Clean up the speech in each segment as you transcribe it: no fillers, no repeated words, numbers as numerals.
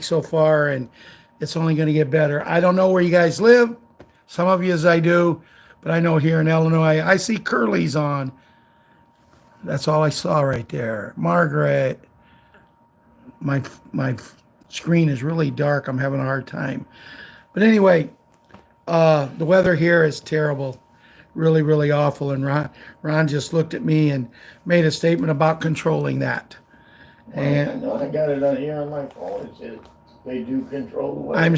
so far, and it's only going to get better. I don't know where you guys live. Some of you, as I do, but I know here in Illinois, I see Curly's on. That's all I saw right there. Margaret, my screen is really dark. I'm having a hard time. But anyway, the weather here is terrible, really, really awful. And Ron just looked at me and made a statement about controlling that. I know I got it on here on my phone. It says they do control the weather. I'm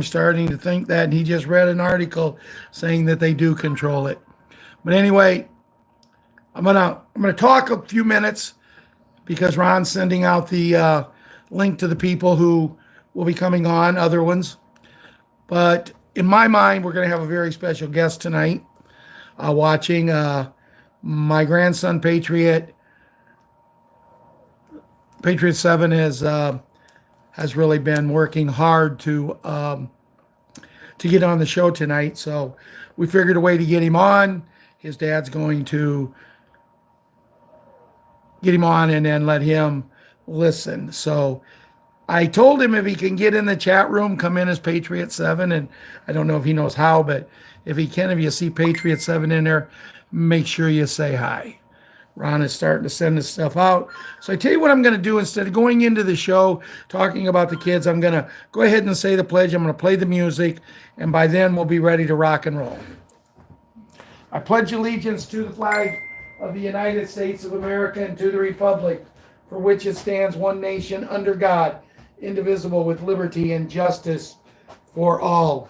starting to think that, and he just read an article saying that they do control it. But anyway, I'm gonna talk a few minutes because Ron's sending out the link to the people who will be coming on, other ones. But in my mind, we're gonna have a very special guest tonight, watching my grandson Patriot7 has really been working hard to get on the show tonight. So we figured a way to get him on. His dad's going to get him on and then let him listen. So I told him if he can get in the chat room, come in as Patriot7. And I don't know if he knows how, but if he can, if you see Patriot7 in there, make sure you say hi. Ron is starting to send this stuff out. So I tell you what I'm going to do. Instead of going into the show, talking about the kids, I'm going to go ahead and say the pledge. I'm going to play the music, and by then we'll be ready to rock and roll. I pledge allegiance to the flag of the United States of America and to the republic for which it stands, one nation, under God, indivisible, with liberty and justice for all.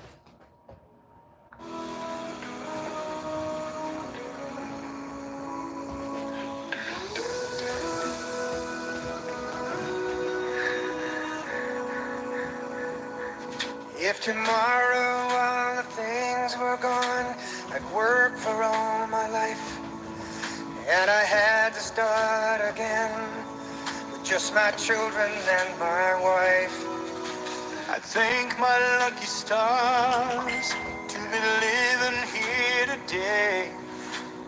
If tomorrow all the things were gone, I'd work for all my life, and I had to start again with just my children and my wife. I thank my lucky stars to be living here today,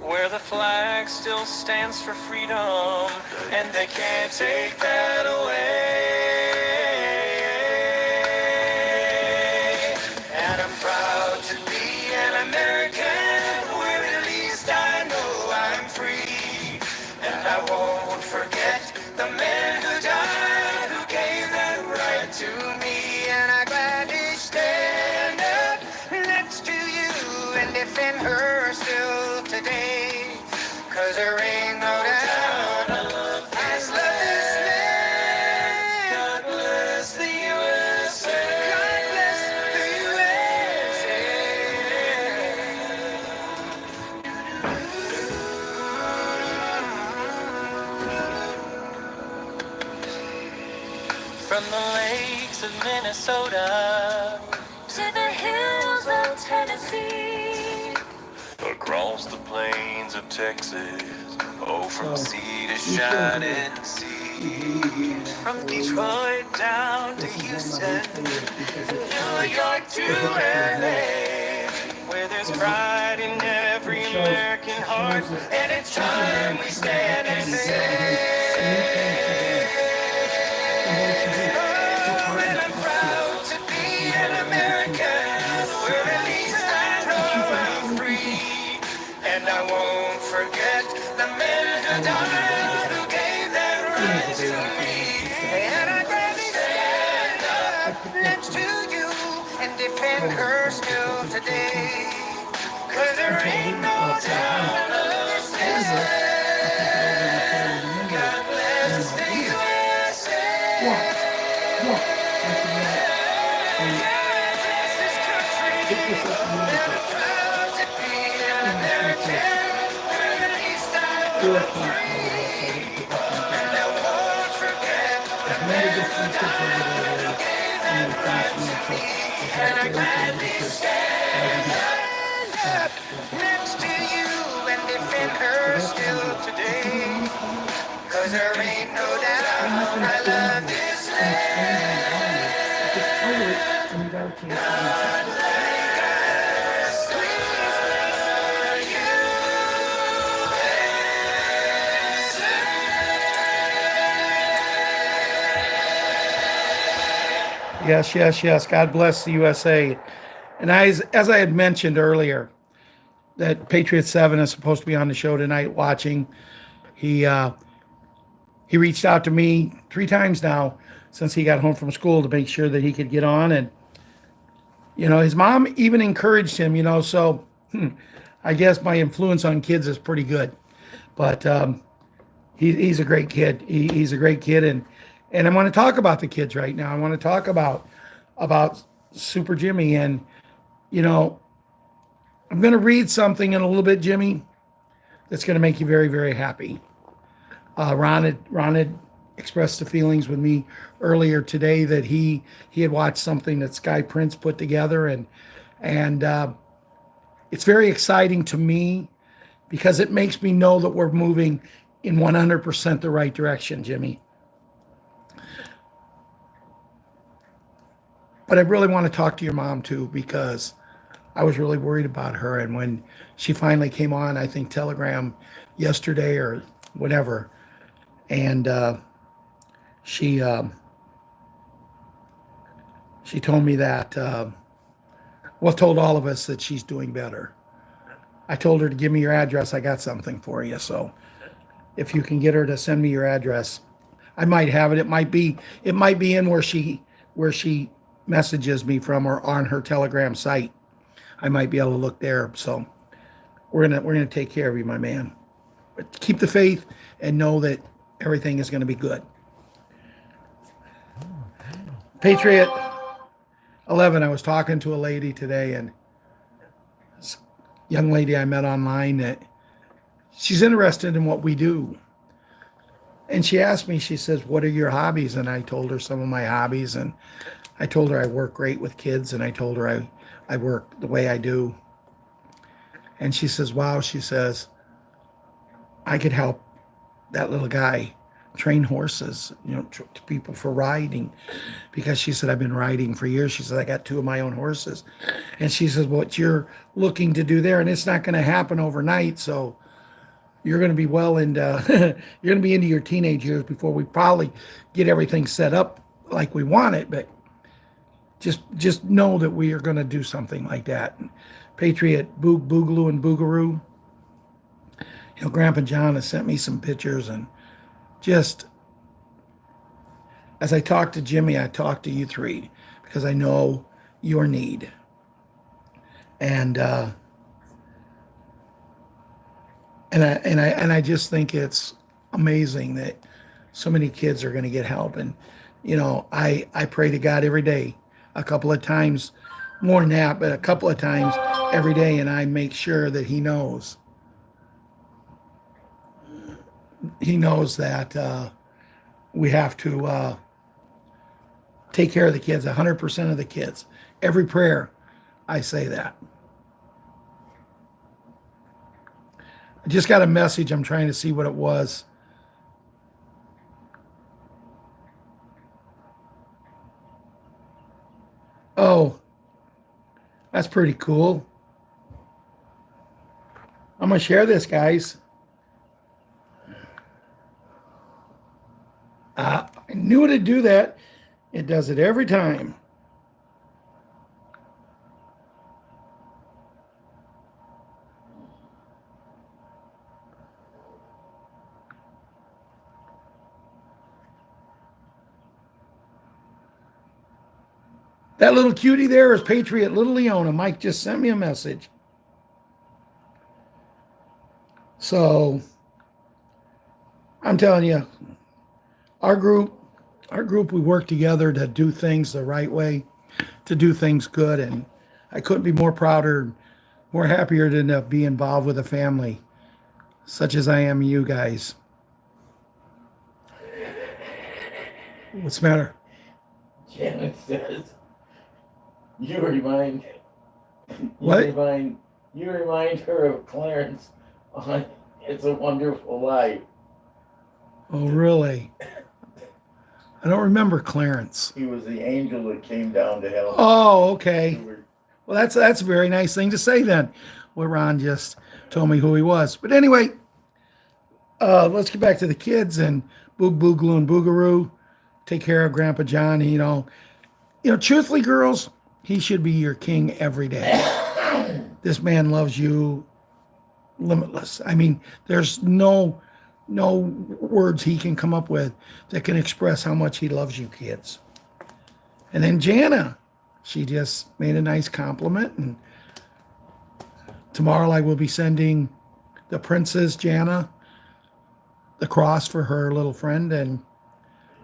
where the flag still stands for freedom, and they can't take that away. Her still today, 'cause there ain't no doubt as love is land. God bless the USA. God bless the USA. From the lakes of Minnesota to the hills of Tennessee, across the plains of Texas, oh, from sea to shining sea, from Detroit down to Houston, New York to LA, where there's pride in every American heart, and it's time we stand and say, oh, and I'm proud to be an American, where at least I know I'm free. And I won't forget the men who died, who gave their right to me. And I'd rather stand up next to you and defend her still today, 'cause there ain't no doubt of this. God bless the USA. God bless this country. And I'm proud to be an American. And I won't forget the men who died, who gave their right to me. And I gladly stand up next to you and defend her still today, 'cause there ain't no doubt I love this land. God bless, please bless you. Yes, yes, yes. God bless the USA. And as I had mentioned earlier, that Patriot 7 is supposed to be on the show tonight watching. He he reached out to me 3 times now since he got home from school to make sure that he could get on. And, his mom even encouraged him, so I guess my influence on kids is pretty good. But he's a great kid. He's a great kid. And I want to talk about the kids right now. I want to talk about Super Jimmy. And, I'm going to read something in a little bit, Jimmy, that's going to make you very, very happy. Ron had expressed the feelings with me earlier today that he had watched something that Sky Prince put together, and it's very exciting to me because it makes me know that we're moving in 100% the right direction, Jimmy. But I really want to talk to your mom too, because I was really worried about her. And when she finally came on, I think Telegram yesterday or whatever, and she told me that, told all of us that she's doing better. I told her to give me your address. I got something for you. So if you can get her to send me your address, I might have it. It might be in where she messages me from, or on her Telegram site. I might be able to look there. So we're gonna take care of you, my man. But keep the faith and know that everything is going to be good. Patriot 11, I was talking to a lady today, and this young lady I met online, that she's interested in what we do. And she asked me, she says, what are your hobbies? And I told her some of my hobbies, and I told her I work great with kids, and I told her I work the way I do. And she says, wow, she says, I could help that little guy train horses, to people for riding, because she said, I've been riding for years. She said, I got 2 of my own horses. And she says, what you're looking to do there, and it's not going to happen overnight. So you're going to be you're going to be into your teenage years before we probably get everything set up like we want it. But just know that we are going to do something like that. Patriot Boogaloo and Boogaroo. Grandpa John has sent me some pictures, and just as I talk to Jimmy, I talk to you 3 because I know your need. And I just think it's amazing that so many kids are going to get help. And I pray to God every day, a couple of times, more than that, but a couple of times every day, and I make sure that he knows that we have to take care of the kids, 100% of the kids. Every prayer, I say that. I just got a message. I'm trying to see what it was. Oh, that's pretty cool. I'm going to share this, guys. I knew it'd do that. It does it every time. That little cutie there is Patriot Little Leona. Mike just sent me a message. So I'm telling you, our group, we work together to do things the right way, to do things good. And I couldn't be more prouder, more happier to be involved with a family such as I am you guys. What's the matter? Janet says, you remind her of Clarence on It's a Wonderful Life. Oh, really? I don't remember Clarence. He was the angel that came down to help. Oh, okay. Well, that's a very nice thing to say then. Well, Ron just told me who he was. But anyway, let's get back to the kids and Boogaloo and Boogaroo. Take care of Grandpa John. Truthfully, girls, he should be your king every day. This man loves you limitless. I mean, there's no words he can come up with that can express how much he loves you, kids. And then Jana, she just made a nice compliment. And tomorrow I will be sending the princess Jana the cross for her little friend. And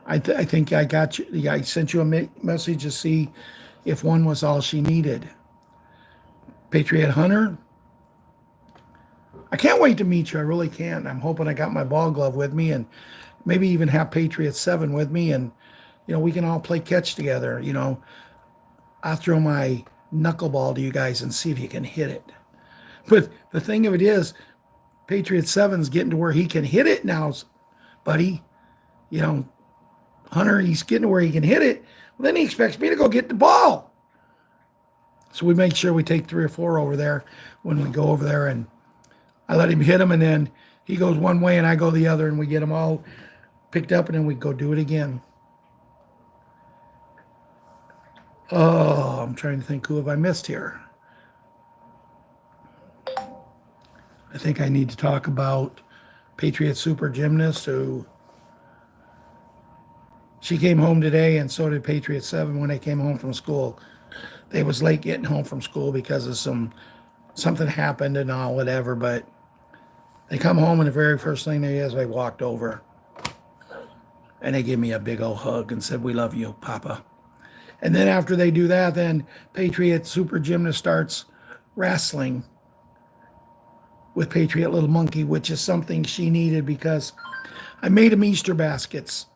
I think I got you. I sent you a message to see if one was all she needed. Patriot Hunter, I can't wait to meet you. I really can't. I'm hoping I got my ball glove with me and maybe even have Patriot 7 with me. And, we can all play catch together. I'll throw my knuckleball to you guys and see if you can hit it. But the thing of it is, Patriot 7's getting to where he can hit it now, buddy. Hunter, he's getting to where he can hit it. Well, then he expects me to go get the ball. So we make sure we take 3 or 4 over there when we go over there, and I let him hit them, and then he goes one way and I go the other, and we get them all picked up, and then we go do it again. Oh, I'm trying to think, who have I missed here? I think I need to talk about Patriot Super Gymnast, who she came home today, and so did Patriot 7 when they came home from school. They was late getting home from school because of something happened and all, whatever, but they come home and the very first thing they did is they walked over and they gave me a big old hug and said, "We love you, Papa." And then after they do that, then Patriot Super Gymnast starts wrestling with Patriot Little Monkey, which is something she needed because I made them Easter baskets.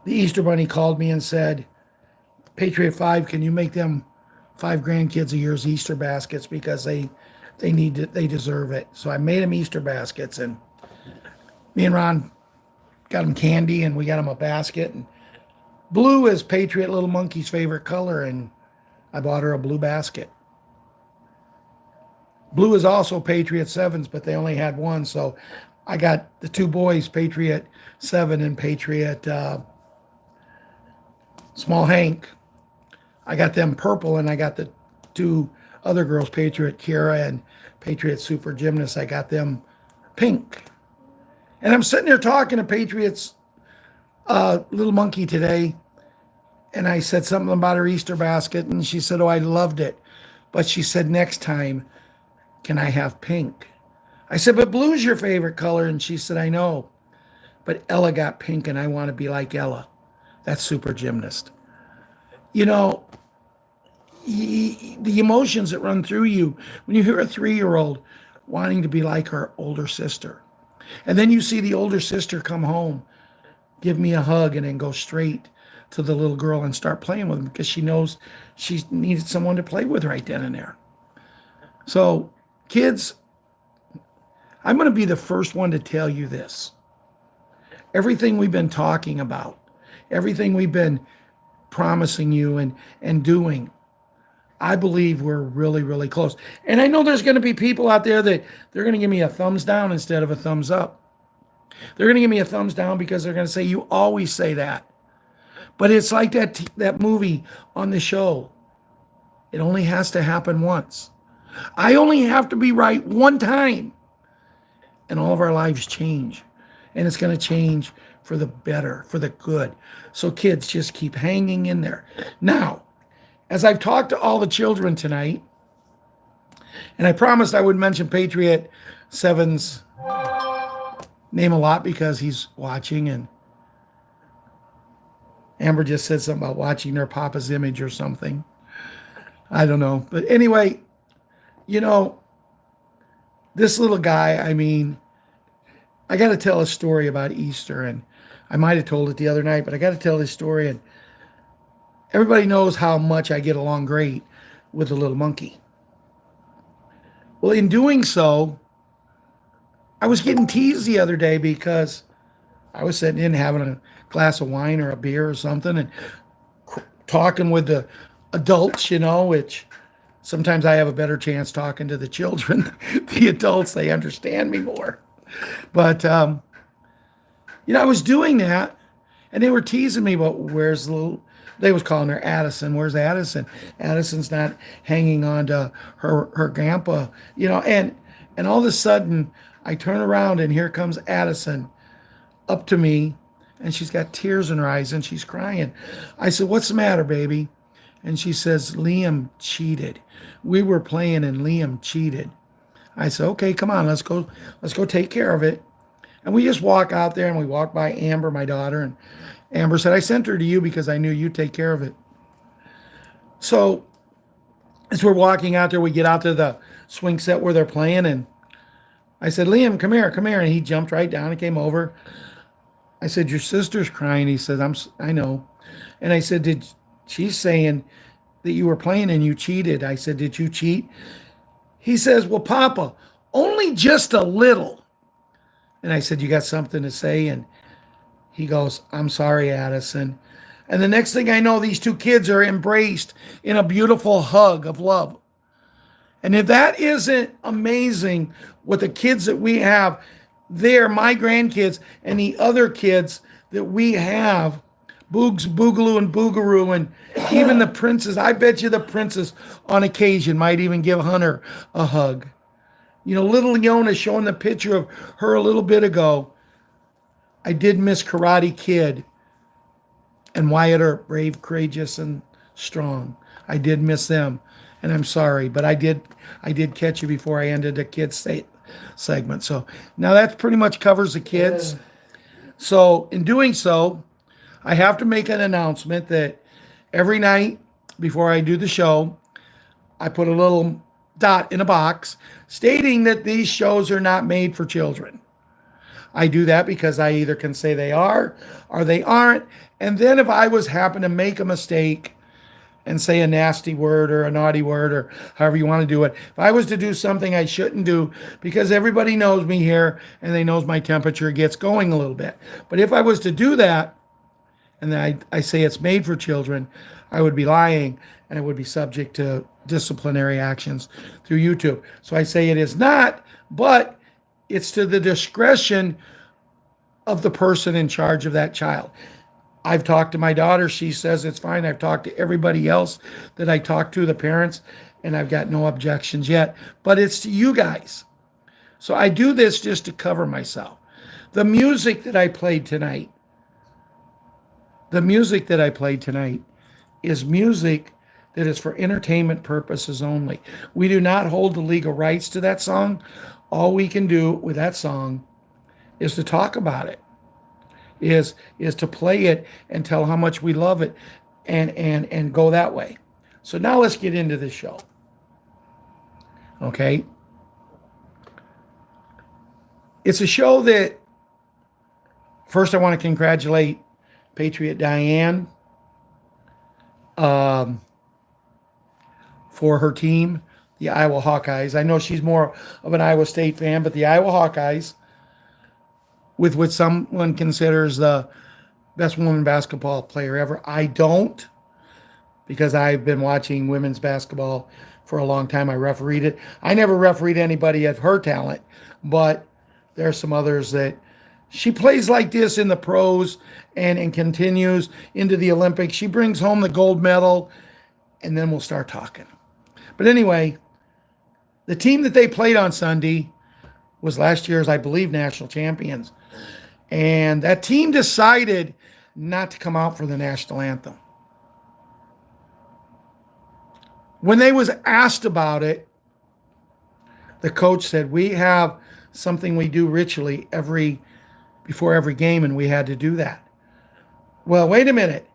The Easter Bunny called me and said, "Patriot 5, can you make them 5 grandkids a year's Easter baskets because they need it, they deserve it." So I made them Easter baskets, and me and Ron got them candy, and we got them a basket. And blue is Patriot Little Monkey's favorite color, and I bought her a blue basket. Blue is also Patriot 7's, but they only had one, so I got the 2 boys, Patriot 7 and Patriot Small Hank. I got them purple, and I got the 2 other girls, Patriot Kira and Patriot Super Gymnast, I got them pink. And I'm sitting there talking to Patriot's Little Monkey today, and I said something about her Easter basket, and she said, "Oh, I loved it." But she said, "Next time, can I have pink?" I said, "But blue's your favorite color." And she said, "I know, but Ella got pink, and I want to be like Ella." That's Super Gymnast. The emotions that run through you when you hear a 3-year-old wanting to be like her older sister. And then you see the older sister come home, give me a hug, and then go straight to the little girl and start playing with them because she knows she needed someone to play with right then and there. So, kids, I'm going to be the first one to tell you this. Everything we've been talking about, everything we've been promising you and doing, I believe we're really, really close. And I know there's going to be people out there that they're going to give me a thumbs down instead of a thumbs up. They're going to give me a thumbs down because they're going to say, "You always say that." But it's like that movie on the show. It only has to happen once. I only have to be right one time, and all of our lives change. And it's going to change for the better, for the good. So kids, just keep hanging in there. Now, as I've talked to all the children tonight, and I promised I would mention Patriot 7's name a lot because he's watching, and Amber just said something about watching their papa's image or something. I don't know. But anyway, this little guy, I got to tell a story about Easter, and I might have told it the other night, but I got to tell this story, and everybody knows how much I get along great with the little monkey. Well, in doing so, I was getting teased the other day because I was sitting in having a glass of wine or a beer or something and talking with the adults, which sometimes I have a better chance talking to the children. The adults, they understand me more. But, I was doing that, And they were teasing me, but where's the little, they was calling her Addison. Where's Addison? Addison's not hanging on to her grandpa, and all of a sudden I turn around and here comes Addison up to me, and she's got tears in her eyes and she's crying. I said, "What's the matter, baby?" And she says, "Liam cheated. We were playing and Liam cheated." I said, "Okay, come on, let's go take care of it." And we just walk out there and we walk by Amber, my daughter, and Amber said, "I sent her to you because I knew you'd take care of it." So as we're walking out there, we get out to the swing set where they're playing, and I said, "Liam, come here, come here." And he jumped right down and came over. I said, "Your sister's crying." He said, I know. And I said, she's saying that you were playing and you cheated. I said, "Did you cheat?" He says, "Well, Papa, only just a little." And I said, "You got something to say?" And he goes, "I'm sorry, Addison." And the next thing I know, these two kids are embraced in a beautiful hug of love. And if that isn't amazing, with the kids that we have, they're my grandkids and the other kids that we have, Boogs, Boogaloo, and Boogaroo, and even the princess. I bet you the princess on occasion might even give Hunter a hug. Little Yona showing the picture of her a little bit ago. I did miss Karate Kid and Wyatt Earp, brave, courageous, and strong. I did miss them, and I'm sorry, but I did catch you before I ended the kids segment. So now that pretty much covers the kids. So in doing so, I have to make an announcement that every night before I do the show, I put a little dot in a box stating that these shows are not made for children. I do that because I either can say they are or they aren't. And then if I happen to make a mistake and say a nasty word or a naughty word or however you want to do it, if I was to do something I shouldn't do, because everybody knows me here and they knows my temperature gets going a little bit. But if I was to do that and then I say it's made for children, I would be lying and I would be subject to disciplinary actions through YouTube. So I say it is not, but it's to the discretion of the person in charge of that child. I've talked to my daughter. She says it's fine. I've talked to everybody else that I talked to, the parents, and I've got no objections yet. But it's to you guys. So I do this just to cover myself. The music that I played tonight is music that is for entertainment purposes only. We do not hold the legal rights to that song. All we can do with that song is to talk about it, is to play it and tell how much we love it and go that way. So now let's get into the show. Okay? It's a show that, first I want to congratulate Patriot Diane for her team, the Iowa Hawkeyes. I know she's more of an Iowa State fan, but the Iowa Hawkeyes, with what someone considers the best woman basketball player ever. I don't, because I've been watching women's basketball for a long time. I refereed it. I never refereed anybody of her talent, but there are some others that she plays like this in the pros and continues into the Olympics. She brings home the gold medal, and then we'll start talking. But anyway, the team that they played on Sunday was last year's, I believe, national champions. And that team decided not to come out for the national anthem. When they was asked about it, the coach said, "We have something we do ritually before every game, and we had to do that." Well, wait a minute.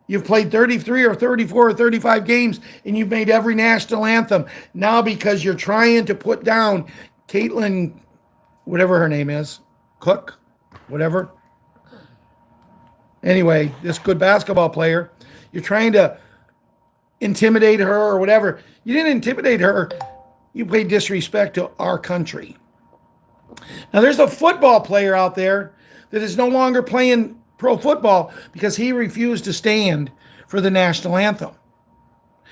You've played 33 or 34 or 35 games, and you've made every national anthem. Now because you're trying to put down Caitlin, whatever her name is, Cook, whatever. Anyway, this good basketball player, you're trying to intimidate her or whatever. You didn't intimidate her. You paid disrespect to our country. Now, there's a football player out there that is no longer playing pro football because he refused to stand for the national anthem.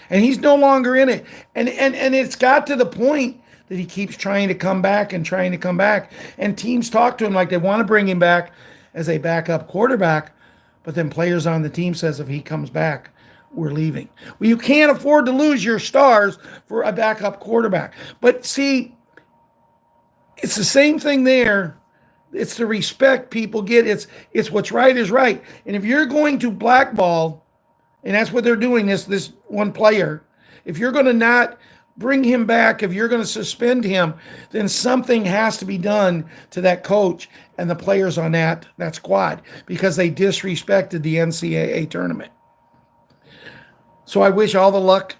And he's no longer in it. And it's got to the point that he keeps trying to come back and trying to come back. And teams talk to him like they want to bring him back as a backup quarterback. but then players on the team says if he comes back, we're leaving. Well, you can't afford to lose your stars for a backup quarterback. But see, it's the same thing there. It's the respect people get. It's what's right is right. And if you're going to blackball, and that's what they're doing, this one player, if you're going to not bring him back, if you're going to suspend him, then something has to be done to that coach and the players on that squad because they disrespected the NCAA tournament. So I wish all the luck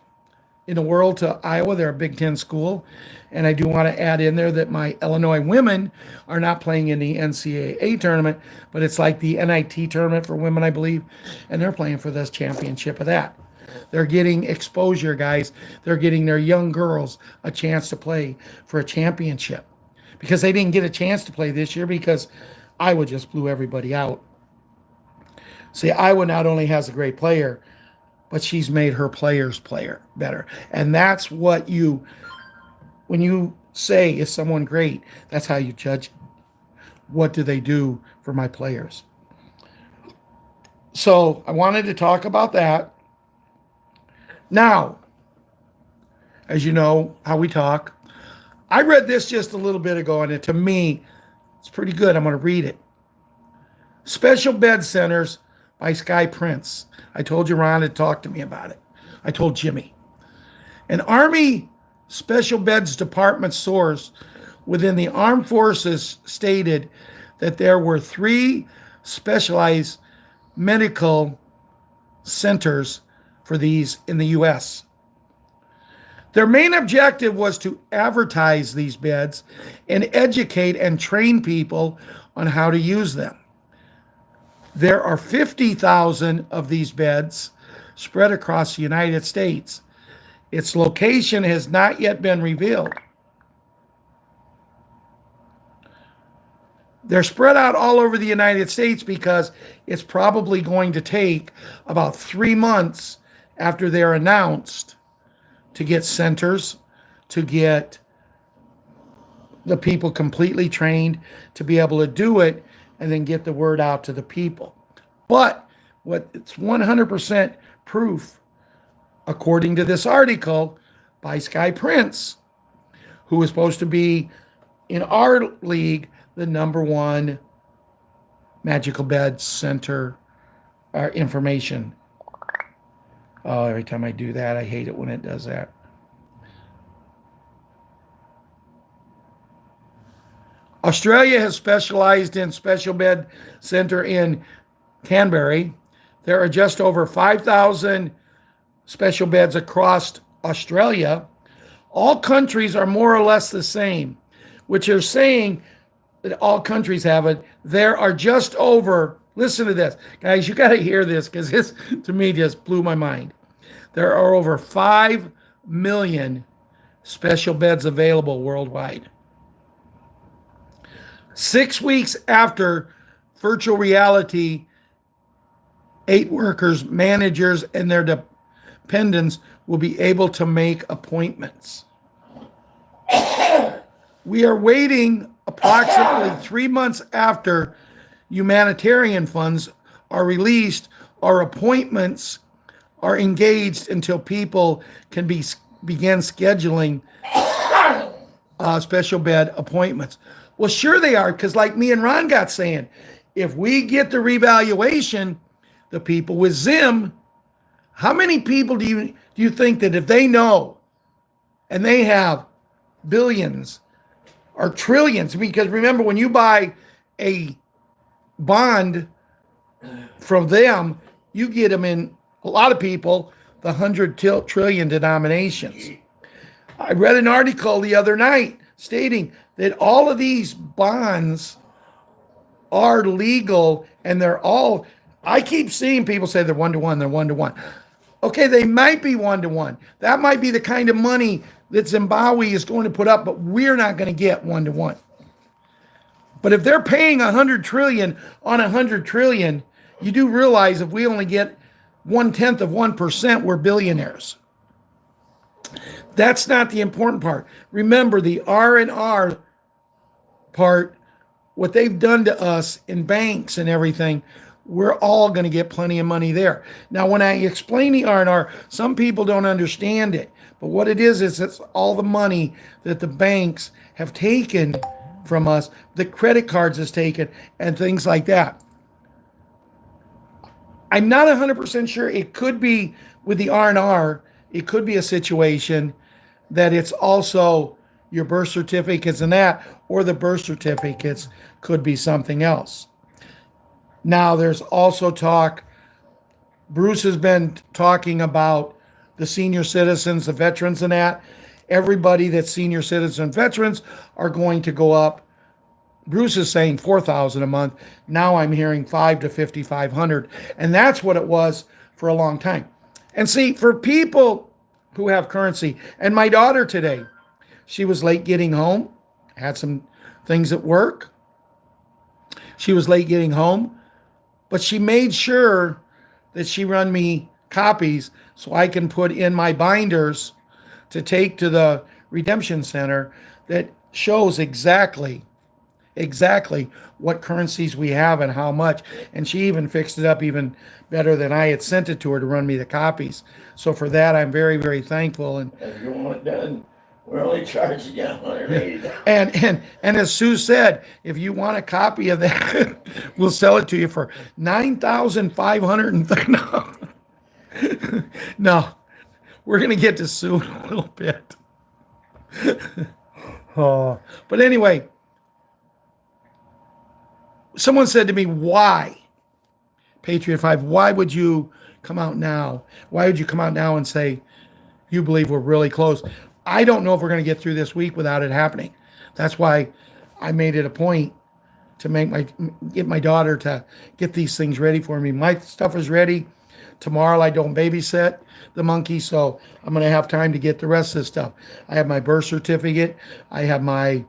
in the world to Iowa. They're a Big Ten school. And I do want to add in there that my Illinois women are not playing in the NCAA tournament, but it's like the NIT tournament for women, I believe, and they're playing for this championship of that. They're getting exposure, guys. They're getting their young girls a chance to play for a championship because they didn't get a chance to play this year because Iowa just blew everybody out. See, Iowa not only has a great player, but she's made her players better. And that's what when you say, is someone great, that's how you judge what do they do for my players. So I wanted to talk about that. Now, as you know how we talk, I read this just a little bit ago, and to me, it's pretty good. I'm going to read it. Special Bed Centers by Sky Prince. I told you Ron had talked to me about it. I told Jimmy. An Army Special Beds Department source within the Armed Forces stated that there were 3 specialized medical centers for these in the U.S. Their main objective was to advertise these beds and educate and train people on how to use them. There are 50,000 of these beds spread across the United States. Its location has not yet been revealed. They're spread out all over the United States because it's probably going to take about 3 months after they're announced to get centers, to get the people completely trained, to be able to do it, and then get the word out to the people. But it's 100% proof, according to this article by Sky Prince, who is supposed to be in our league the #1 magical bed center information. Oh, every time I do that, I hate it when it does that. Australia has specialized in special bed center in Canberra. There are just over 5,000 special beds across Australia. All countries are more or less the same, which are saying that all countries have it. There are just over, listen to this, guys, you got to hear this because this to me just blew my mind. There are over 5 million special beds available worldwide. 6 weeks after virtual reality, 8 workers, managers, and their dependents will be able to make appointments. We are waiting approximately 3 months after humanitarian funds are released or appointments are engaged until people can begin scheduling special bed appointments. Well, sure they are, because like me and Ron got saying, if we get the revaluation, the people with Zim, how many people do you think that if they know and they have billions or trillions, because remember when you buy a bond from them, you get them in, a lot of people, the 100 trillion denominations. I read an article the other night stating that all of these bonds are legal and they're all, I keep seeing people say they're 1-to-1, they're 1-to-1. Okay, they might be 1-to-1. That might be the kind of money that Zimbabwe is going to put up, but we're not going to get 1-to-1. But if they're paying 100 trillion on 100 trillion, you do realize if we only get 1/10 of 1%, we're billionaires. That's not the important part. Remember the R&R part, what they've done to us in banks and everything, we're all going to get plenty of money there. Now, when I explain the R&R, some people don't understand it. But what it is it's all the money that the banks have taken from us, the credit cards has taken, and things like that. I'm not 100% sure. It could be with the R&R, it could be a situation that it's also your birth certificates and that, or the birth certificates could be something else. Now, there's also talk, Bruce has been talking about the senior citizens, the veterans and that. Everybody that's senior citizen veterans are going to go up. Bruce is saying $4,000 a month. Now I'm hearing $5,000 to $5,500. And that's what it was for a long time. And see, for people who have currency, and my daughter today, she was late getting home, had some things at work. She was late getting home, but she made sure that she run me copies so I can put in my binders to take to the redemption center that shows exactly what currencies we have and how much. And she even fixed it up even better than I had sent it to her to run me the copies. So for that, I'm very, very thankful. And If you want it done, we're only charging you $180. and as Sue said, if you want a copy of that, we'll sell it to you for $9,530. No, we're gonna get to Sue in a little bit. Oh, but anyway, someone said to me, "Why, Patriot 5? Why would you come out now? Why would you come out now and say you believe we're really close?" I don't know if we're going to get through this week without it happening. That's why I made it a point to get my daughter to get these things ready for me. My stuff is ready. Tomorrow I don't babysit the monkey, so I'm going to have time to get the rest of the stuff. I have my birth certificate. I have my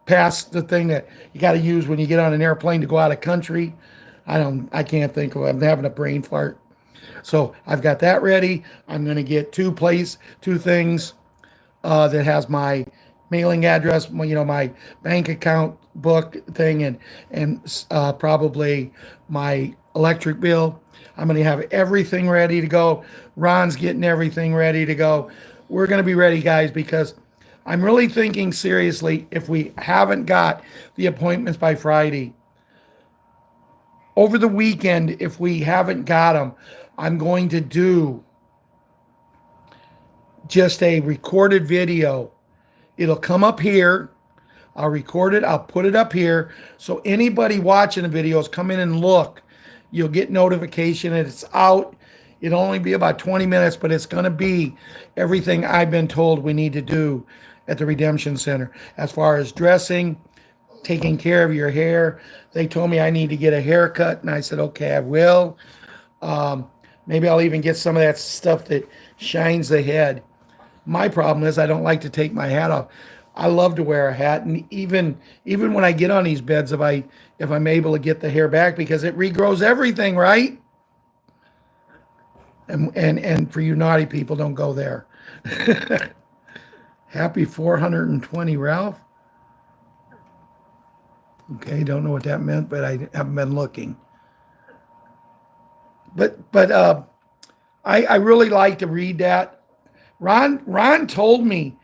pass, the thing that you got to use when you get on an airplane to go out of country. I can't think of it. I'm having a brain fart. So I've got that ready. I'm going to get two things that has my mailing address, my bank account book thing, and probably my electric bill. I'm going to have everything ready to go. Ron's getting everything ready to go. We're going to be ready, guys, because I'm really thinking seriously, if we haven't got the appointments by Friday, over the weekend, if we haven't got them, I'm going to do just a recorded video. It'll come up here. I'll record it. I'll put it up here. So anybody watching the videos, come in and look. You'll get notification that it's out. It'll only be about 20 minutes, but it's going to be everything I've been told we need to do at the Redemption Center. As far as dressing, taking care of your hair. They told me I need to get a haircut, and I said, okay, I will. Maybe I'll even get some of that stuff that shines the head. My problem is I don't like to take my hat off. I love to wear a hat, and even when I get on these beds, if I'm able to get the hair back, because it regrows everything, right? And for you naughty people, don't go there. Happy 420, Ralph. Okay, don't know what that meant, but I haven't been looking. But I really like to read that. Ron told me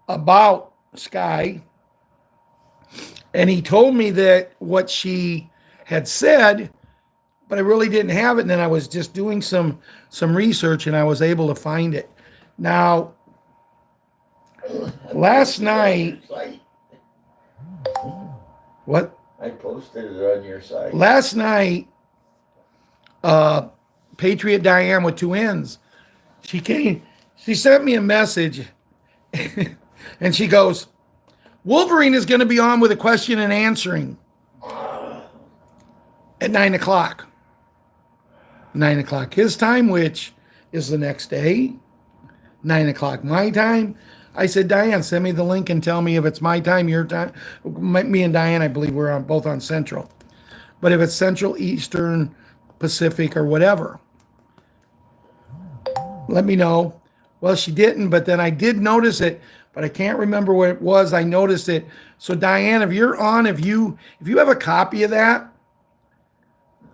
about Sky, and he told me that what she had said, but I really didn't have it. And then I was just doing some research, and I was able to find it. Now, last night, what? I posted it on your site. Last night, Patriot Diane with two N's, she sent me a message, and she goes, Wolverine is going to be on with a question and answering at 9 o'clock. 9 o'clock his time, which is the next day. 9 o'clock my time. I said, Diane, send me the link and tell me if it's my time, your time. Me and Diane, I believe we're both on Central. But if it's Central, Eastern, Pacific, or whatever, let me know. Well, she didn't, but then I did notice it. but I can't remember what it was. I noticed it. So Diane, if you're on, if you have a copy of that,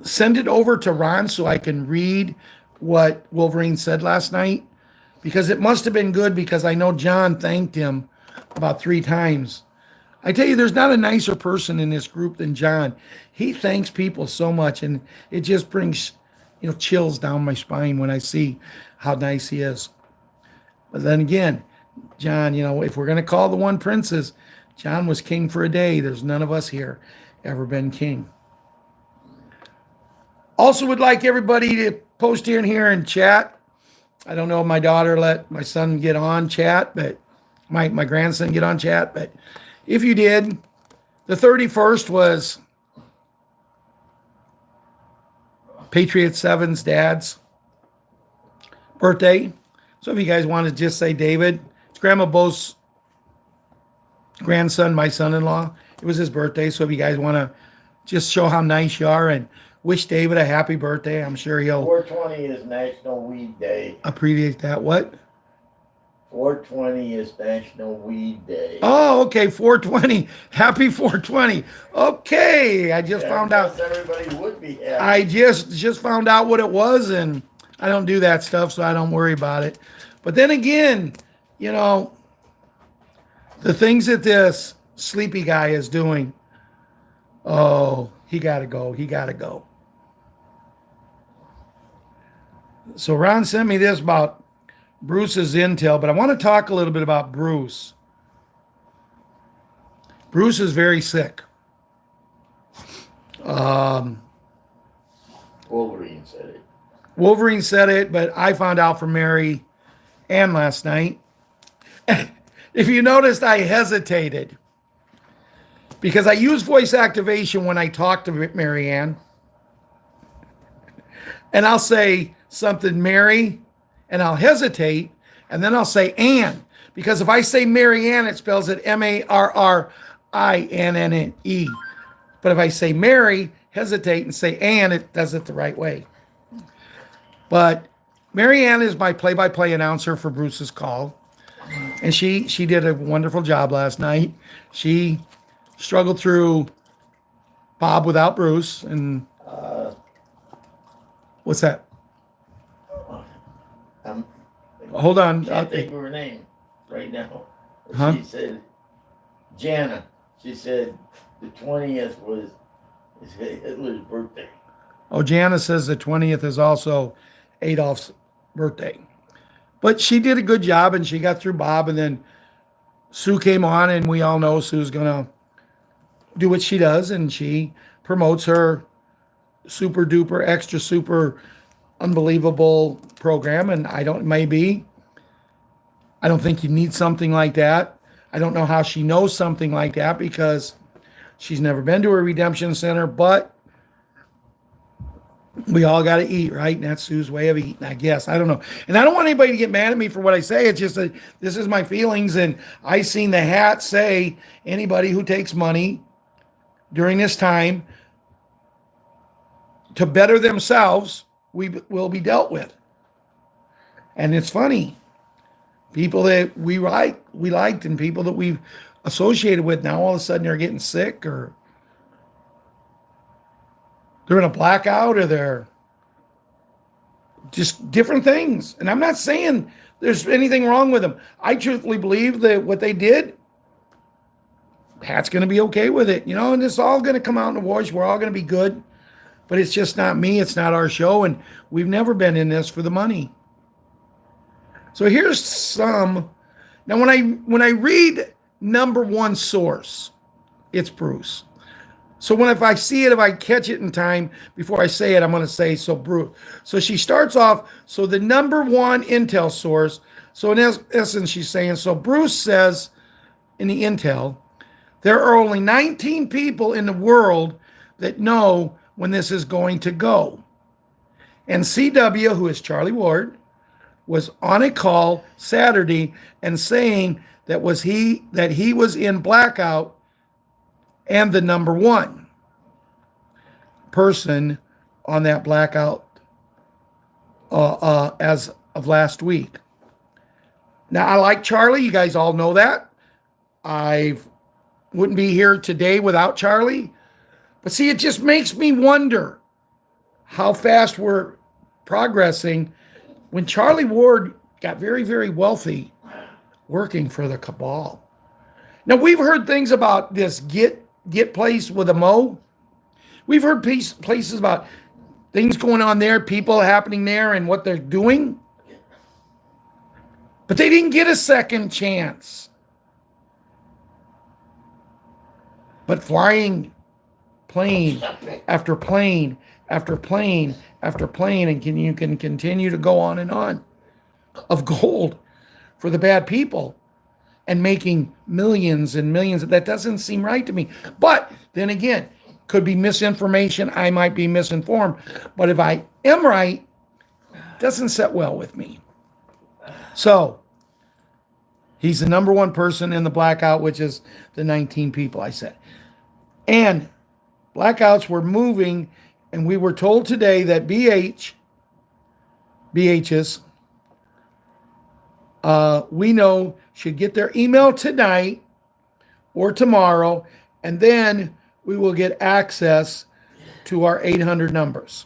send it over to Ron so I can read what Wolverine said last night, because it must have been good, because I know John thanked him about 3 times. I tell you, there's not a nicer person in this group than John. He thanks people so much, and it just brings, chills down my spine when I see how nice he is. But then again, John, if we're going to call the one princes, John was king for a day. There's none of us here ever been king. Also would like everybody to post here and chat. I don't know if my daughter let my son get on chat, but my grandson get on chat. But if you did, the 31st was Patriot7's dad's birthday. So if you guys want to just say David, it's Grandma Bo's grandson, my son-in-law. It was his birthday. So if you guys want to just show how nice you are and wish David a happy birthday, I'm sure he'll 420 is National Weed Day. appreciate that. What? 420 is National Weed Day. Oh, okay, 420. Happy 420. Okay, I just found out. Everybody would be happy. I just found out what it was, and I don't do that stuff, so I don't worry about it. But then again, the things that this sleepy guy is doing, oh, he got to go. He got to go. So Ron sent me this about Bruce's intel, but I want to talk a little bit about Bruce. Bruce is very sick. Wolverine said it. Wolverine said it, but I found out from Mary Ann last night. If you noticed, I hesitated because I use voice activation when I talk to Mary Ann. And I'll say something, Mary, and I'll hesitate, and then I'll say Ann. Because if I say Mary Ann, it spells it Marrinnne. But if I say Mary, hesitate, and say Ann, it does it the right way. But Mary Ann is my play-by-play announcer for Bruce's call. And she did a wonderful job last night. She struggled through Bob without Bruce. And what's that? Hold on. I can't think of her name right now. Huh? She said, Jana. She said the 20th was Hitler's birthday. Oh, Jana says the 20th is also Adolf's birthday. But she did a good job, and she got through Bob, and then Sue came on, and we all know Sue's going to do what she does, and she promotes her super duper, extra super unbelievable program, and I don't think you need something like that. I don't know how she knows something like that because she's never been to a redemption center, but we all got to eat, right? And that's Sue's way of eating, I guess. I don't know. And I don't want anybody to get mad at me for what I say. It's just that this is my feelings. And I seen the hat say anybody who takes money during this time to better themselves, we will be dealt with. And it's funny. People that we liked and people that we've associated with now all of a sudden are getting sick, or they're in a blackout, or they're just different things. And I'm not saying there's anything wrong with them. I truthfully believe that what they did, Pat's going to be okay with it, and it's all going to come out in the wash. We're all going to be good. But it's just not me. It's not our show. And we've never been in this for the money. So here's some. Now, when I read number one source, it's Bruce. So if I see it, if I catch it in time before I say it, I'm going to say, so Bruce. So she starts off, so the number one intel source. So in essence, she's saying, so Bruce says in the intel, there are only 19 people in the world that know when this is going to go. And CW, who is Charlie Ward, was on a call Saturday and saying that he was in blackout and the number one person on that blackout as of last week. Now, I like Charlie. You guys all know that. I wouldn't be here today without Charlie. But see, it just makes me wonder how fast we're progressing when Charlie Ward got very, very wealthy working for the cabal. Now, we've heard things about this get place with a Mo. We've heard places about things going on there, people happening there, and what they're doing. But they didn't get a second chance. But flying plane after plane after plane after plane, and you can continue to go on and on of gold for the bad people and making millions and millions. That doesn't seem right to me. But then again, could be misinformation. I might be misinformed. But if I am right, it doesn't set well with me. So he's the number one person in the blackout, which is the 19 people I said. And blackouts were moving, and we were told today that BHs, we know, should get their email tonight or tomorrow, and then we will get access to our 800 numbers.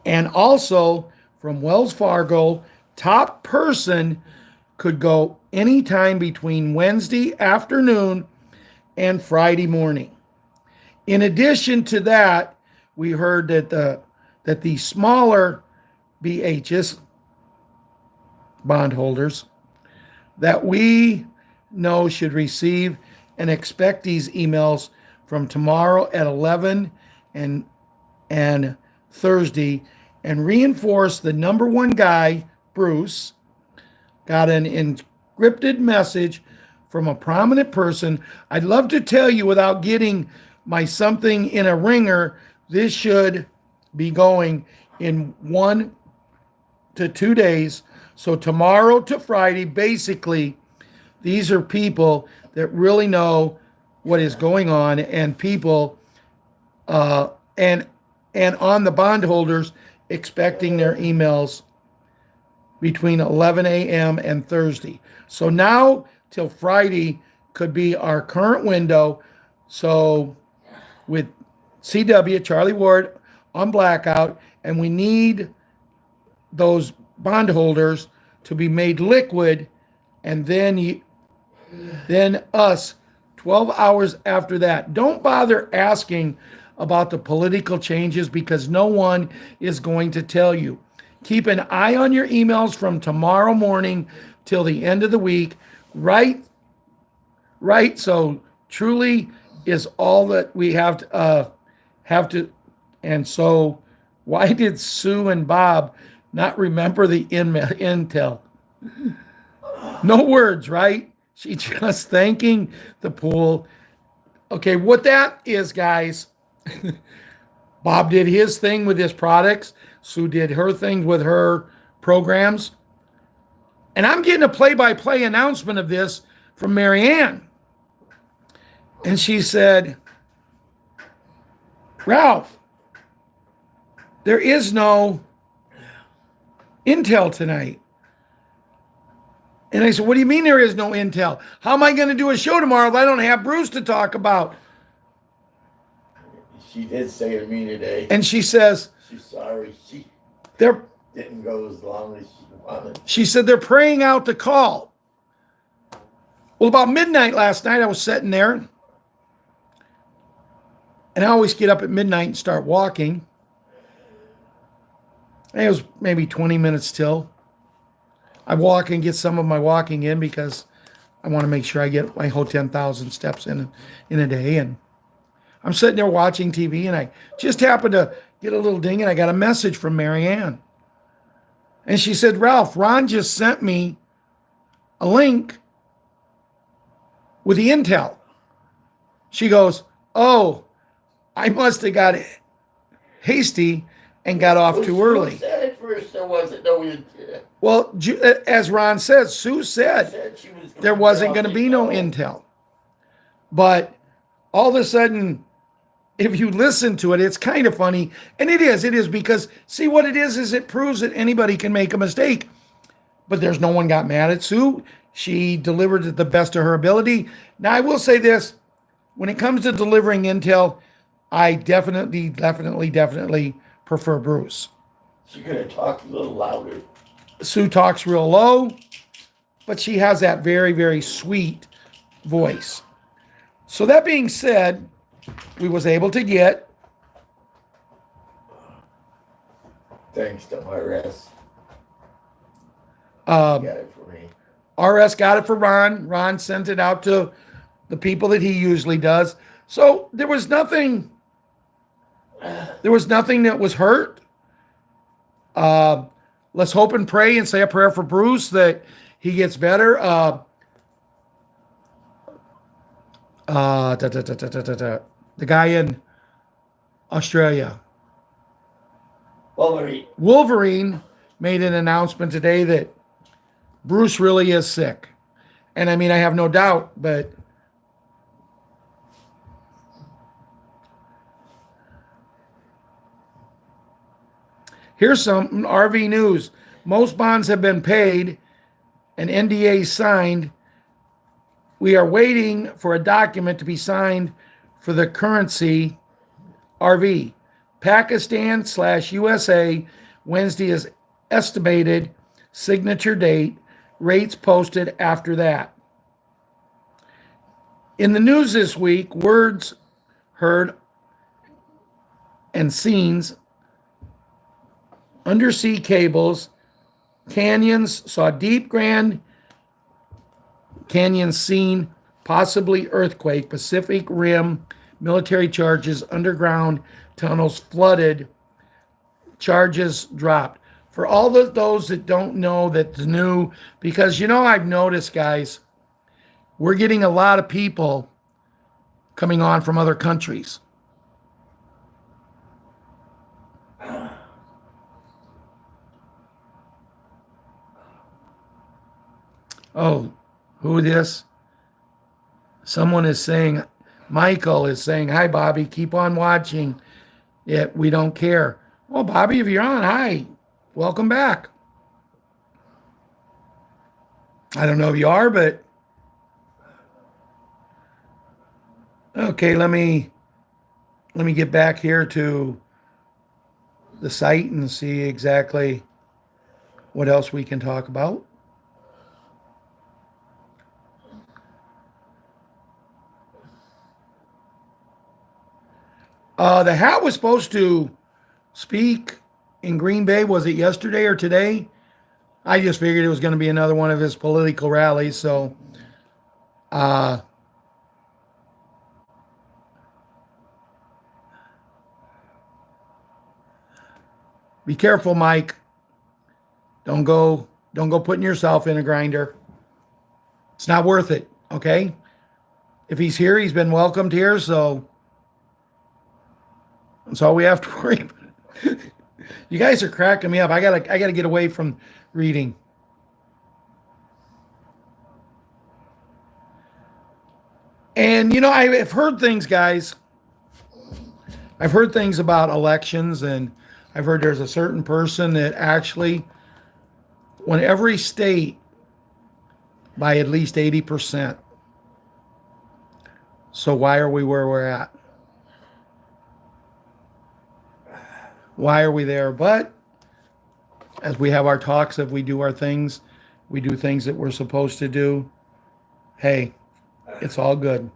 And also from Wells Fargo, top person could go anytime between Wednesday afternoon and Friday morning. In addition to that, we heard that the smaller BHs, bondholders, that we know should receive and expect these emails from tomorrow at 11 and Thursday, and reinforce the number one guy, Bruce, got an encrypted message from a prominent person. I'd love to tell you without getting my something in a ringer, this should be going in 1 to 2 days. So tomorrow to Friday, basically, these are people that really know what is going on, and people and on the bondholders expecting their emails between 11 a.m. and Thursday. So now till Friday could be our current window. So with CW, Charlie Ward on blackout, and we need those bondholders to be made liquid, and then us 12 hours after that. Don't bother asking about the political changes, because no one is going to tell you. Keep an eye on your emails from tomorrow morning till the end of the week. Right. So truly is all that we have to. And so why did Sue and Bob not remember the intel? No words, right? She just thanking the pool. Okay, what that is, guys, Bob did his thing with his products. Sue did her thing with her programs. And I'm getting a play-by-play announcement of this from Marianne. And she said, Ralph, there is no intel tonight. And I said, what do you mean there is no intel? How am I going to do a show tomorrow if I don't have Bruce to talk about? She did say to me today. And she says, she's sorry she they're didn't go as long as she wanted. She said they're praying out the call. Well, about midnight last night, I was sitting there. And I always get up at midnight and start walking. And it was maybe 20 minutes till. I walk and get some of my walking in because I want to make sure I get my whole 10,000 steps in a day. And I'm sitting there watching TV, and I just happened to get a little ding, and I got a message from Marianne. And she said, Ralph, Ron just sent me a link with the intel. She goes, oh, I must have got hasty and got off too early. Sue said at first there wasn't no intel. Well, as Ron says, Sue said there wasn't going to be no intel. But all of a sudden, if you listen to it, it's kind of funny. And it is because, see, what it is it proves that anybody can make a mistake. but there's no one got mad at Sue. She delivered to the best of her ability. Now, I will say this. When it comes to delivering intel, I definitely prefer Bruce. She could have talked a little louder. Sue talks real low, but she has that very, very sweet voice. So that being said, we was able to get Thanks to RS. um, Got it for me. RS got it for Ron. Ron sent it out to the people that he usually does. So there was nothing that was hurt. Let's hope and pray and say a prayer for Bruce that he gets better. The guy in Australia, Wolverine, made an announcement today that Bruce really is sick. And I mean, I have no doubt, but here's some RV news. Most bonds have been paid and NDAs signed. We are waiting for a document to be signed for the currency RV. Pakistan/USA, Wednesday is estimated signature date, rates posted after that. In the news this week, words heard and scenes, undersea cables, canyons, saw deep Grand Canyon seen, possibly earthquake, Pacific Rim, military charges, underground tunnels flooded, charges dropped. For all those that don't know that's new, because I've noticed, guys, we're getting a lot of people coming on from other countries. Oh, who this? Someone is saying, Michael is saying, hi, Bobby, keep on watching it. We don't care. Well, Bobby, if you're on, hi, welcome back. I don't know if you are, but okay, let me get back here to the site and see exactly what else we can talk about. The Hat was supposed to speak in Green Bay. Was it yesterday or today? I just figured it was going to be another one of his political rallies. So, be careful, Mike. Don't go putting yourself in a grinder. It's not worth it. Okay. If he's here, he's been welcomed here. So that's all we have to worry about. You guys are cracking me up. I gotta get away from reading. And I've heard things, guys. I've heard things about elections, and I've heard there's a certain person that actually won every state by at least 80%. So why are we where we're at? Why are we there? But as we have our talks, if we do our things, we do things that we're supposed to do, hey, it's all good.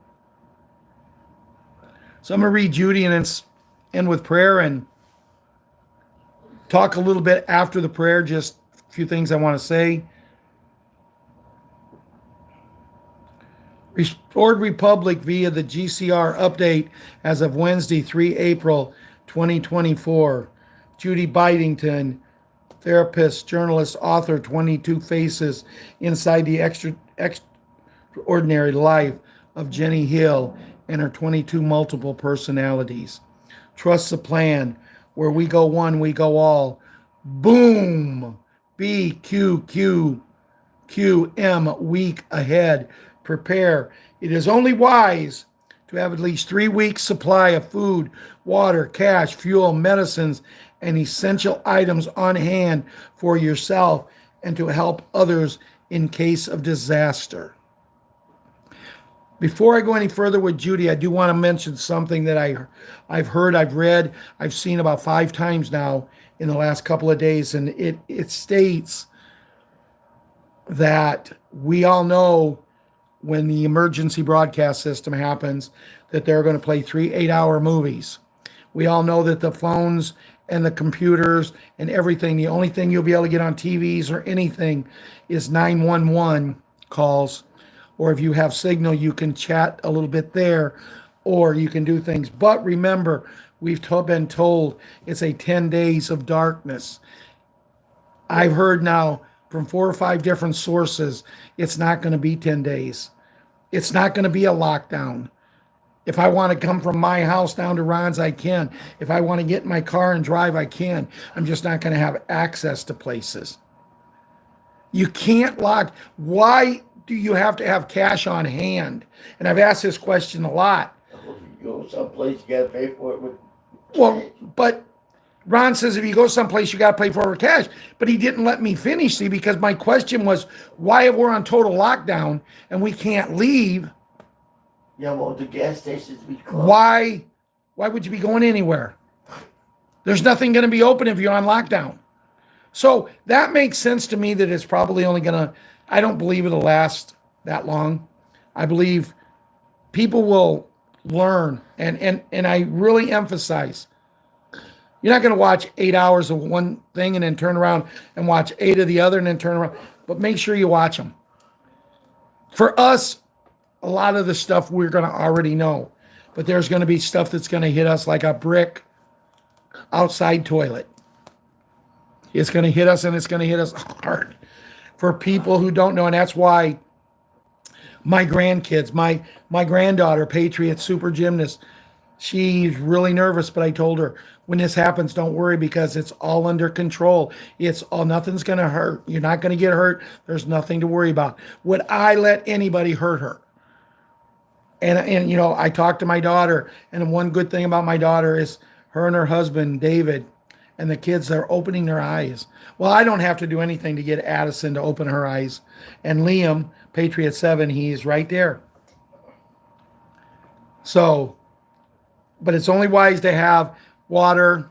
So I'm going to read Judy and then end with prayer and talk a little bit after the prayer, just a few things I want to say. Restored Republic via the GCR update as of Wednesday, 3 April 2024. Judy Bidington, therapist, journalist, author, 22 Faces Inside the Extraordinary Life of Jenny Hill and her 22 multiple personalities. Trust the plan. Where we go one, we go all. Boom! BQQQM week ahead. Prepare. It is only wise to have at least 3 weeks supply of food, water, cash, fuel, medicines, and essential items on hand for yourself and to help others in case of disaster. Before I go any further with Judy, I do want to mention something that I've heard, I've read, I've seen about 5 times now in the last couple of days, and it states that we all know when the emergency broadcast system happens that they're going to play 3 8-hour movies. We all know that the phones and the computers and everything, the only thing you'll be able to get on TVs or anything is 911 calls. Or if you have signal, you can chat a little bit there, or you can do things. But remember, we've been told it's a 10 days of darkness. I've heard now from 4 or 5 different sources, it's not going to be 10 days. It's not going to be a lockdown. If I want to come from my house down to Ron's, I can. If I want to get in my car and drive, I can. I'm just not going to have access to places. You can't lock. Why do you have to have cash on hand? And I've asked this question a lot. Well, if you go someplace, you gotta pay for it with Well, but Ron says if you go someplace, you got to pay for it with cash. But he didn't let me finish, see, because my question was, why we're on total lockdown and we can't leave? Yeah, well, the gas stations be closed. Why would you be going anywhere? There's nothing going to be open if you're on lockdown. So that makes sense to me that it's probably only going to, I don't believe it'll last that long. I believe people will learn, and I really emphasize, you're not going to watch 8 hours of one thing and then turn around and watch 8 of the other and then turn around, but make sure you watch them. For us, a lot of the stuff we're going to already know, but there's going to be stuff that's going to hit us like a brick outside toilet. It's going to hit us, and it's going to hit us hard for people who don't know. And that's why my grandkids, my granddaughter, Patriot super gymnast, she's really nervous, but I told her, when this happens, don't worry, because it's all under control. Nothing's going to hurt. You're not going to get hurt. There's nothing to worry about. Would I let anybody hurt her? And you know, I talked to my daughter, and one good thing about my daughter is her and her husband, David, and the kids, they're opening their eyes. Well, I don't have to do anything to get Addison to open her eyes. And Liam, Patriot7, he's right there. So, but it's only wise to have water,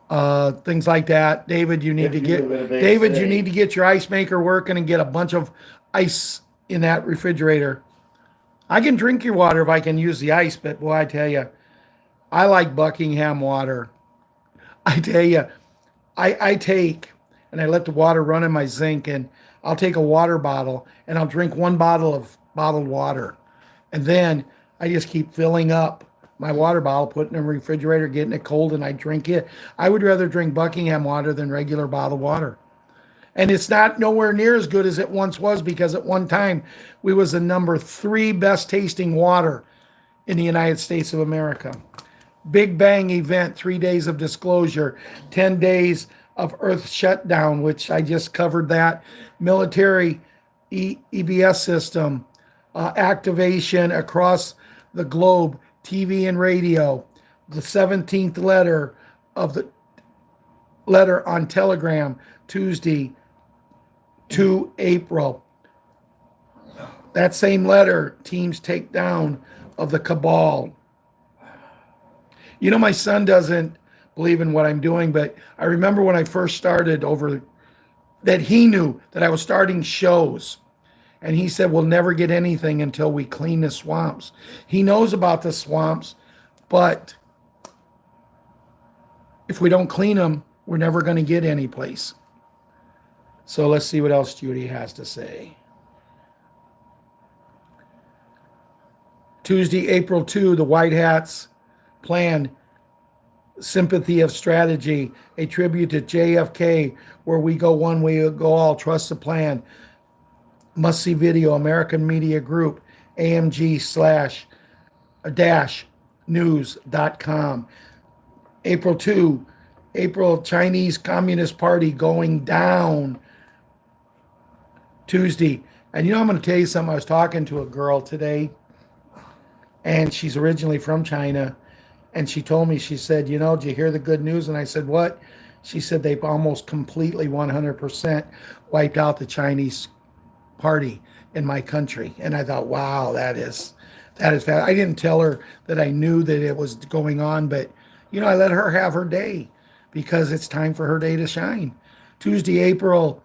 things like that. David, you need to get your ice maker working and get a bunch of ice in that refrigerator. I can drink your water if I can use the ice, but boy, I tell you, I like Buckingham water. I tell you, I take, and I let the water run in my sink, and I'll take a water bottle, and I'll drink 1 bottle of bottled water. And then I just keep filling up my water bottle, putting it in the refrigerator, getting it cold, and I drink it. I would rather drink Buckingham water than regular bottled water. And it's not nowhere near as good as it once was, because at one time we was the number 3 best tasting water in the United States of America. Big Bang event, 3 days of disclosure, 10 days of Earth shutdown, which I just covered that. Military EBS system, activation across the globe, TV and radio, the 17th letter of the letter on Telegram, Tuesday, 2 April. That same letter, teams take down of the cabal. You know, my son doesn't believe in what I'm doing, but I remember when I first started that he knew that I was starting shows. And he said, we'll never get anything until we clean the swamps. He knows about the swamps, but if we don't clean them, we're never going to get any place. So let's see what else Judy has to say. Tuesday, April 2, the White Hats plan Sympathy of Strategy, a tribute to JFK, where we go one, we go all, trust the plan. Must-see video, American Media Group, AMG/news.com. April 2, Chinese Communist Party going down. Tuesday. And you know, I'm going to tell you something. I was talking to a girl today, and she's originally from China. And she told me, she said, you know, did you hear the good news? And I said, what? She said they've almost completely 100% wiped out the Chinese party in my country. And I thought, wow, that is fast. I didn't tell her that I knew that it was going on, but I let her have her day because it's time for her day to shine. Tuesday, April,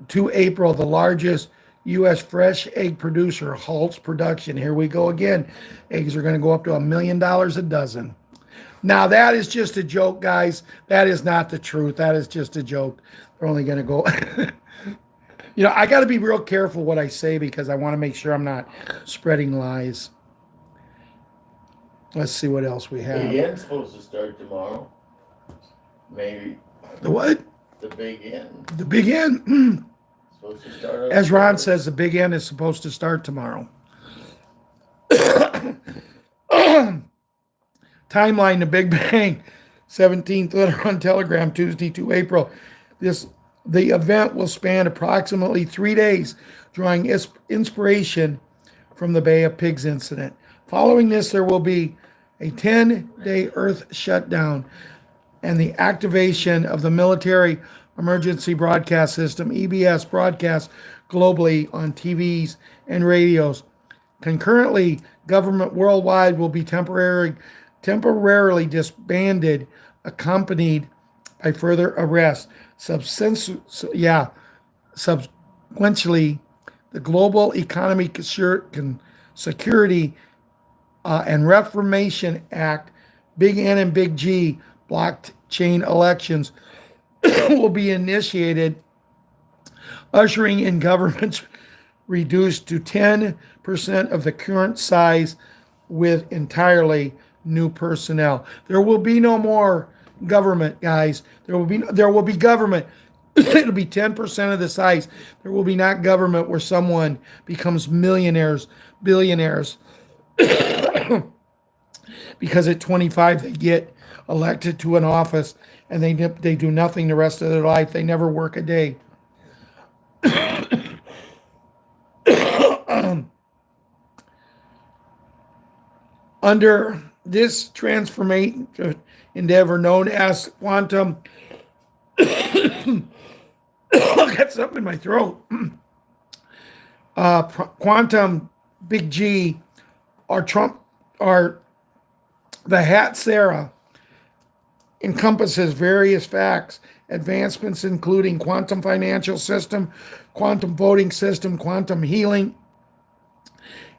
the largest U.S. fresh egg producer halts production. Here we go again. Eggs are going to go up to $1 million a dozen. Now, that is just a joke, guys. That is not the truth. That is just a joke. They're only going to go. I got to be real careful what I say because I want to make sure I'm not spreading lies. Let's see what else we have. Big N's supposed to start tomorrow. Maybe. The what? The Big N. The Big N. Supposed to start. As Ron says, the Big N is supposed to start tomorrow. Timeline, the Big Bang, 17th letter on Telegram, Tuesday, 2 April. The event will span approximately 3 days, drawing inspiration from the Bay of Pigs incident. Following this, there will be a 10-day Earth shutdown and the activation of the Military Emergency Broadcast System, EBS, broadcast globally on TVs and radios. Concurrently, government worldwide will be temporarily disbanded, accompanied by further arrests. Subsequently, the Global Economic Security and Reformation Act, Big N and Big G, blockchain elections will be initiated, ushering in governments reduced to 10% of the current size with entirely new personnel. There will be no more government, guys. There will be government. It'll be 10% of the size. There will be not government where someone becomes millionaires, billionaires, because at 25 they get elected to an office and they do nothing the rest of their life. They never work a day. Under this transformation endeavor known as quantum, I got something in my throat. Quantum Big G or the Hat Sarah encompasses various facts, advancements including quantum financial system, quantum voting system, quantum healing,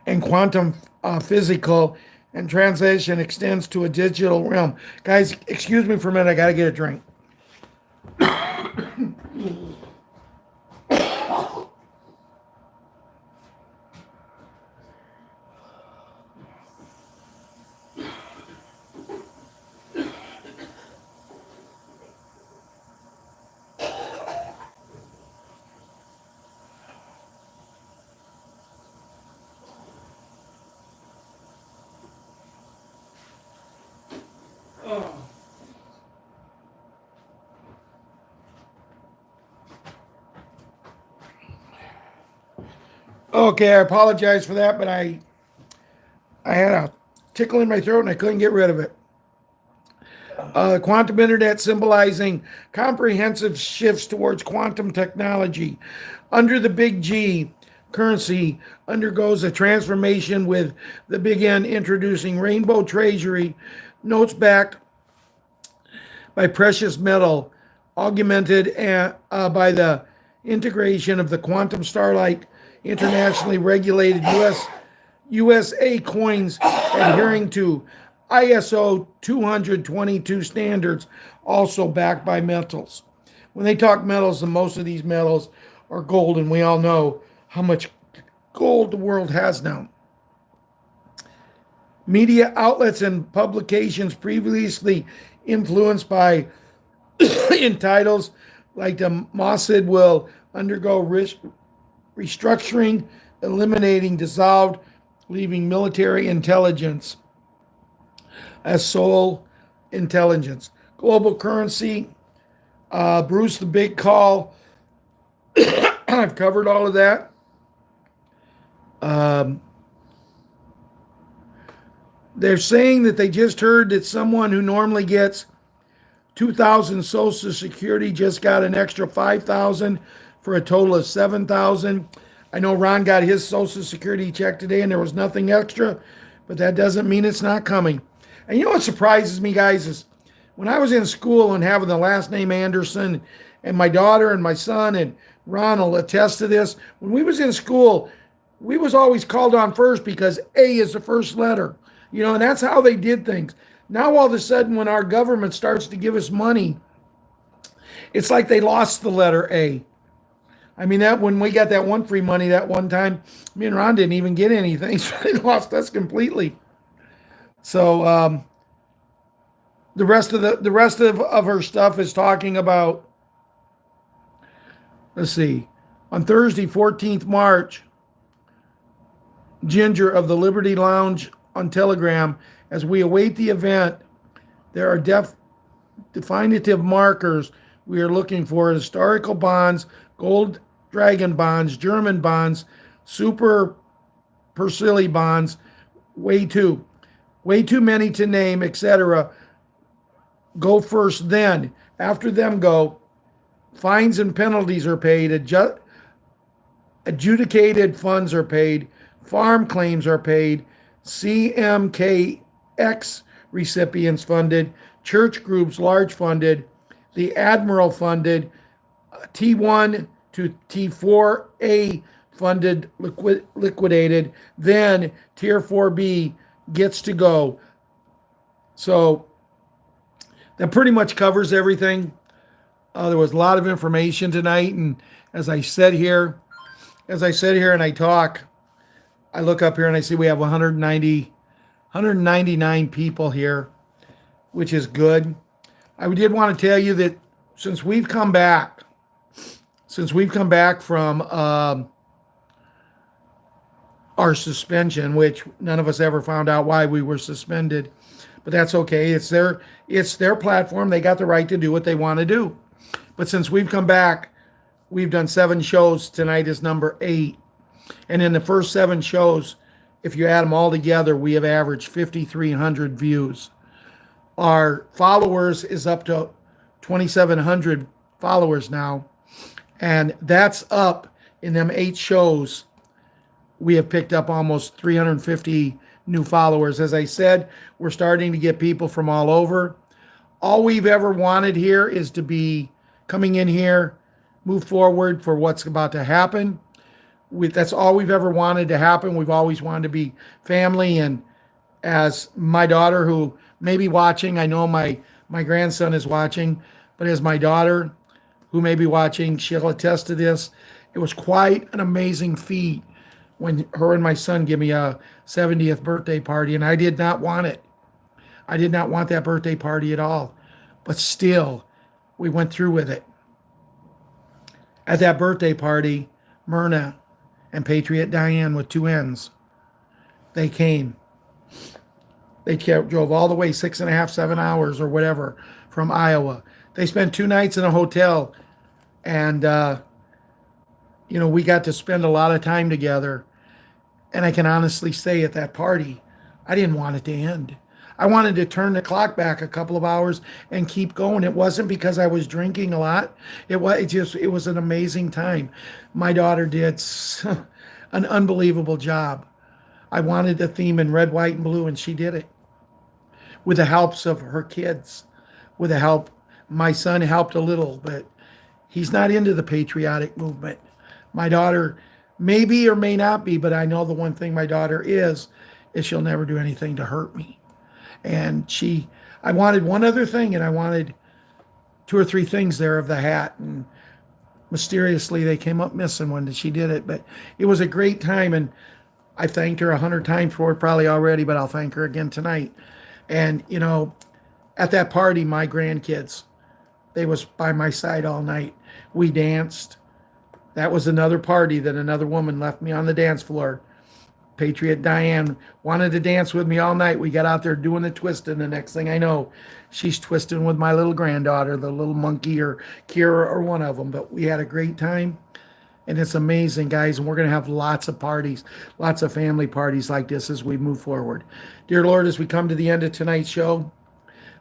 and quantum physical, and translation extends to a digital realm. Guys, excuse me for a minute. I got to get a drink. Okay, I apologize for that, but I had a tickle in my throat and I couldn't get rid of it. Quantum internet symbolizing comprehensive shifts towards quantum technology. Under the Big G, currency undergoes a transformation with the Big N introducing rainbow treasury notes backed by precious metal, augmented by the integration of the quantum starlight internationally regulated USA coins adhering to ISO 222 standards, also backed by metals. When they talk metals, and most of these metals are gold, and we all know how much gold the world has now. Media outlets and publications previously influenced by in titles like the Mossad will undergo restructuring, eliminating dissolved, leaving military intelligence as sole intelligence. Global currency, Bruce the Big Call. I've covered all of that. They're saying that they just heard that someone who normally gets 2,000 Social Security just got an extra 5,000 for a total of 7,000. I know Ron got his Social Security check today and there was nothing extra, but that doesn't mean it's not coming. And you know what surprises me, guys, is when I was in school and having the last name Anderson, and my daughter and my son and Ron will attest to this, when we was in school, we was always called on first because A is the first letter, you know, and that's how they did things. Now all of a sudden, when our government starts to give us money, it's like they lost the letter A. I mean, that when we got that one free money that one time, me and Ron didn't even get anything, so they lost us completely. So the rest of her stuff is talking about. Let's see, on Thursday, 14th March, Ginger of the Liberty Lounge on Telegram, as we await the event, there are definitive markers we are looking for: historical bonds, gold dragon bonds, German bonds, super Persili bonds, way too many to name, etc. Go first, then after them go. Fines and penalties are paid, adjudicated funds are paid, farm claims are paid, CMKX recipients funded, church groups large funded, the Admiral funded, T1 to T4A funded, liquidated, then Tier 4B gets to go. So that pretty much covers everything. There was a lot of information tonight, and as I sit here and I talk, I look up here and I see we have 199 people here, which is good. I did want to tell you that since we've come back from our suspension, which none of us ever found out why we were suspended, but that's okay. It's their platform. They got the right to do what they want to do. But since we've come back, we've done 7 shows. Tonight is number 8. And in the first 7 shows, if you add them all together, we have averaged 5,300 views. Our followers is up to 2,700 followers now. And that's up in them 8 shows. We have picked up almost 350 new followers. As I said, we're starting to get people from all over. All we've ever wanted here is to be coming in here, move forward for what's about to happen. That's all we've ever wanted to happen. We've always wanted to be family. And as my daughter, who may be watching, I know my grandson is watching, but as my daughter, who may be watching, she'll attest to this. It was quite an amazing feat when her and my son gave me a 70th birthday party, and I did not want it. I did not want that birthday party at all. But still, we went through with it. At that birthday party, Myrna and Patriot Diane with 2 N's, they came. They drove all the way 6.5, 7 hours or whatever from Iowa. They spent 2 nights in a hotel, and we got to spend a lot of time together. And I can honestly say at that party, I didn't want it to end. I wanted to turn the clock back a couple of hours and keep going. It wasn't because I was drinking a lot. It was an amazing time. My daughter did an unbelievable job. I wanted the theme in red, white, and blue, and she did it. With the helps of her kids, with the help, my son helped a little, but he's not into the patriotic movement. My daughter maybe or may not be, but I know the one thing my daughter is she'll never do anything to hurt me. And I wanted one other thing, and I wanted 2 or 3 things there of the hat, and mysteriously they came up missing when she did it. But it was a great time, and I thanked her 100 times for it probably already, but I'll thank her again tonight. And, at that party, my grandkids, they was by my side all night. We danced. That was another party that another woman left me on the dance floor. Patriot Diane wanted to dance with me all night. We got out there doing the twisting. The next thing I know, she's twisting with my little granddaughter, the little monkey or Kira or one of them. But we had a great time. And it's amazing, guys. And we're going to have lots of parties, lots of family parties like this as we move forward. Dear Lord, as we come to the end of tonight's show,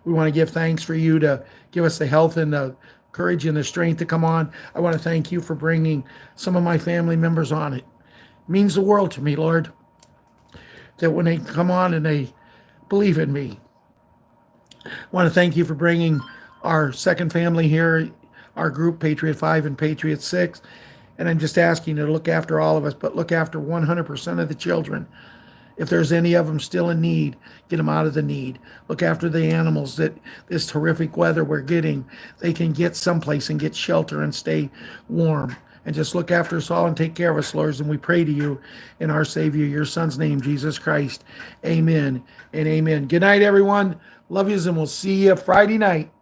We want to give thanks for you to give us the health and the courage and the strength to come on. I want to thank you for bringing some of my family members on. It means the world to me, Lord, that when they come on and they believe in me. I want to thank you for bringing our second family here, our group, Patriot 5 and Patriot 6. And I'm just asking you to look after all of us, but look after 100% of the children. If there's any of them still in need, get them out of the need. Look after the animals that this horrific weather we're getting, they can get someplace and get shelter and stay warm. And just look after us all and take care of us, Lord. And we pray to you in our Savior, your Son's name, Jesus Christ. Amen and amen. Good night, everyone. Love yous, and we'll see you Friday night.